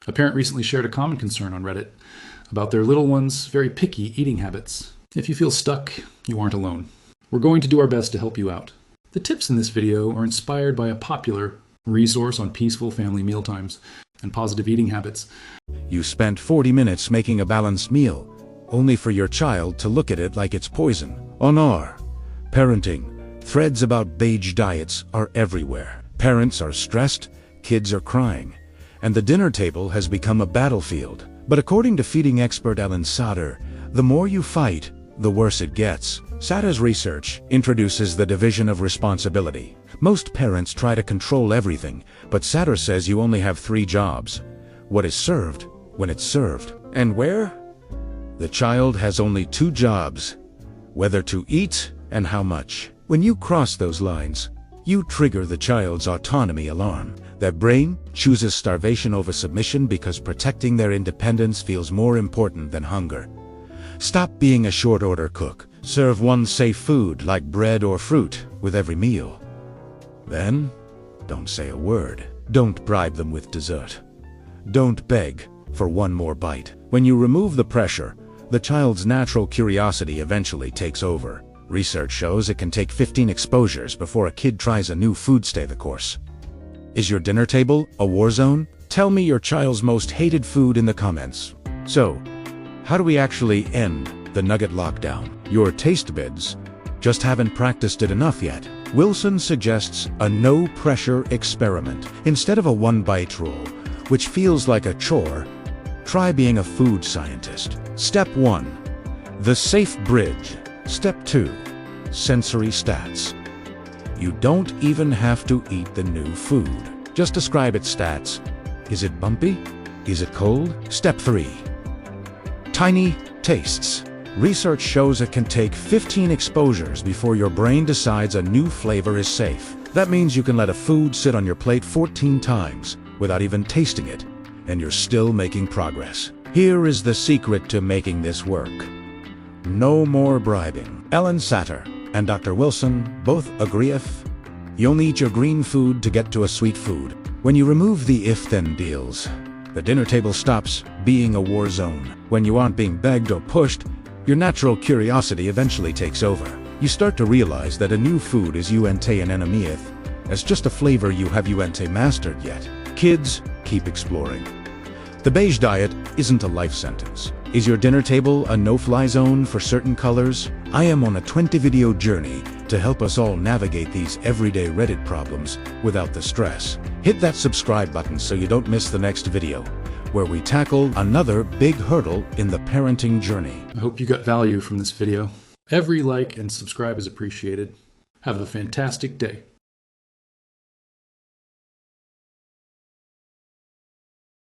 A parent recently shared a common concern on Reddit about their little one's very picky eating habits. If you feel stuck, you aren't alone. We're going to do our best to help you out. The tips in this video are inspired by a popular resource on peaceful family mealtimes and positive eating habits. You spent 40 minutes making a balanced meal, only for your child to look at it like it's poison. On our parenting, threads about beige diets are everywhere. Parents are stressed, kids are crying, and the dinner table has become a battlefield. But according to feeding expert Ellyn Satter, the more you fight, the worse it gets. Satter's research introduces the division of responsibility. Most parents try to control everything, but Satter says you only have 3 jobs. What is served, when it's served, and where? The child has only 2 jobs: whether to eat and how much. When you cross those lines, you trigger the child's autonomy alarm. Their brain chooses starvation over submission because protecting their independence feels more important than hunger. Stop being a short-order cook. Serve one safe food like bread or fruit with every meal. Then, don't say a word. Don't bribe them with dessert. Don't beg for one more bite. When you remove the pressure, the child's natural curiosity eventually takes over. Research shows it can take 15 exposures before a kid tries a new food. Stay the course. Is your dinner table a war zone? Tell me your child's most hated food in the comments. So, how do we actually end the Nugget Lockdown? Your tastebuds just haven't practiced it enough yet. Wilson suggests a no-pressure experiment. Instead of a one-bite rule, which feels like a chore, try being a food scientist. Step 1. The safe bridge. Step 2. Sensory stats. You don't even have to eat the new food. Just describe its stats. Is it bumpy? Is it cold? Step 3. Tiny tastes. Research shows it can take 15 exposures before your brain decides a new flavor is safe. That means you can let a food sit on your plate 14 times without even tasting it, and you're still making progress. Here is the secret to making this work. No more bribing. Ellyn Satter and Dr. Wilson both agree you only eat your green food to get to a sweet food. When you remove the if-then deals, the dinner table stops being a war zone. When you aren't being begged or pushed, your natural curiosity eventually takes over. You start to realize that a new food is UNT an enemieth, as just a flavor you have UNT mastered yet. Kids, keep exploring. The beige diet isn't a life sentence. Is your dinner table a no-fly zone for certain colors? I am on a 20-video journey to help us all navigate these everyday Reddit problems without the stress. Hit that subscribe button so you don't miss the next video, where we tackle another big hurdle in the parenting journey. I hope you got value from this video. Every like and subscribe is appreciated. Have a fantastic day.